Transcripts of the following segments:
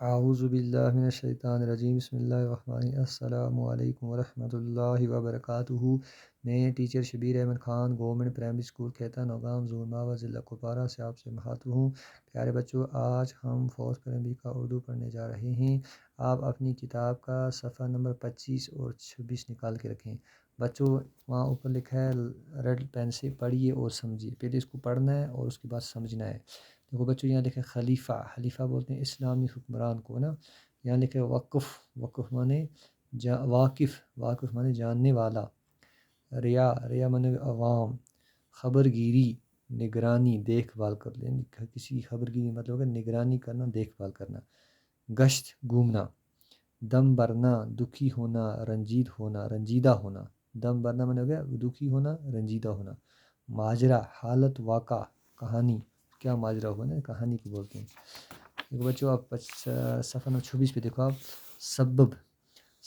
اعوذ باللہ من الشیطان الرجیم، بسم اللہ الرحمن الرحیم، السلام علیکم ورحمۃ اللہ وبرکاتہ۔ میں teacher Shabir Ahmad Khan, government primary school Kheta Nowgam, zone Mawar, ضلع کپوارہ سے آپ سے مخاطب ہوں۔ پیارے بچوں، آج ہم فورتھ پرائمری کا اردو پڑھنے جا رہے ہیں۔ آپ اپنی کتاب کا صفحہ نمبر 25 اور 26 نکال کے رکھیں۔ بچوں، وہاں اوپر لکھا ہے ریڈ پین سے پڑھیے اور سمجھیے۔ پہلے اس کو پڑھنا ہے اور اس کے بعد سمجھنا ہے۔ دیکھو بچوں، یہاں لکھے خلیفہ، خلیفہ بولتے ہیں اسلامی حکمران کو نا۔ یہاں لکھے وقف، وقف مانے واقف، واقف مانے جاننے والا۔ ریا، ریا مانے عوام۔ خبر گیری، نگرانی، دیکھ بھال کر لیں، کسی خبر گیری مطلب ہے نگرانی کرنا، دیکھ بھال کرنا۔ گشت، گھومنا۔ دم بھرنا، دکھی ہونا، رنجیت ہونا، رنجیدہ ہونا۔ دم بھرنا مانے ہو گیا دکھی ہونا، رنجیدہ ہونا۔ ماجرا، حالت، واقع، کہانی۔ کیا ماجرا ہوا نا، کہانی کو بولتے ہیں۔ دیکھو بچوں، آپ صفحہ نمبر 26 پہ دیکھو آپ، سبب،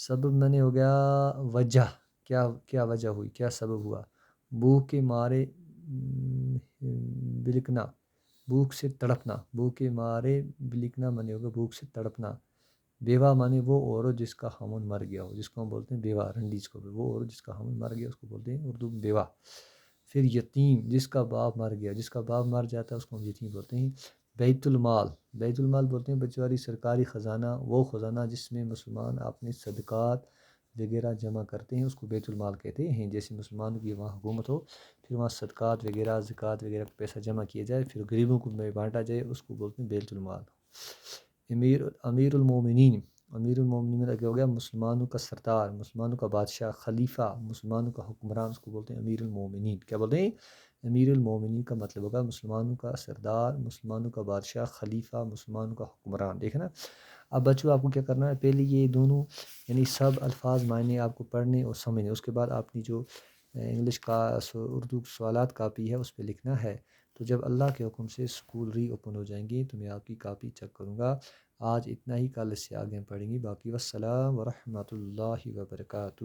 سبب مانے ہو گیا وجہ، کیا وجہ ہوئی، کیا سبب ہوا۔ بھوک کے مارے بلکنا، بھوک سے تڑپنا، بھوک کے مارے بلکنا مانے ہوگا بھوک سے تڑپنا۔ بیوہ مانے وہ عورت جس کا خاوند مر گیا ہو، جس کو ہم بولتے ہیں بیوہ، رنڈیز کو، وہ عورت جس کا خاوند مر گیا اس کو بولتے ہیں اردو میں بیوہ۔ پھر یتیم، جس کا باپ مر گیا، جس کا باپ مر جاتا ہے اس کو ہم یتیم بولتے ہیں۔ بیت المال، بیت المال بولتے ہیں بچواری سرکاری خزانہ، وہ خزانہ جس میں مسلمان اپنے صدقات وغیرہ جمع کرتے ہیں اس کو بیت المال کہتے ہیں۔ جیسے مسلمانوں کی وہاں حکومت ہو، پھر وہاں صدقات وغیرہ، زکوٰۃ وغیرہ کا پیسہ جمع کیا جائے، پھر غریبوں کو بانٹا جائے، اس کو بولتے ہیں بیت المال۔ امیر المومنین، امیر المومنین لگا ہو گیا مسلمانوں کا سردار، مسلمانوں کا بادشاہ، خلیفہ، مسلمانوں کا حکمران، اس کو بولتے ہیں امیر المومنین۔ کیا بولتے ہیں؟ امیر المومنین کا مطلب ہوگا مسلمانوں کا سردار، مسلمانوں کا بادشاہ، خلیفہ، مسلمانوں کا حکمران۔ دیکھیں نا۔ اب بچوں، آپ کو کیا کرنا ہے، پہلے یہ دونوں یعنی سب الفاظ معنی آپ کو پڑھنے اور سمجھنے، اس کے بعد آپ نے جو انگلش کا اردو سوالات کاپی ہے اس پہ لکھنا ہے۔ تو جب اللہ کے حکم سے اسکول ری اوپن ہو جائیں گے تو میں آپ کی کاپی چیک کروں گا۔ آج اتنا ہی، کل اس سے آگے پڑھیں گے باقی۔ والسلام ورحمۃ اللہ وبرکاتہ۔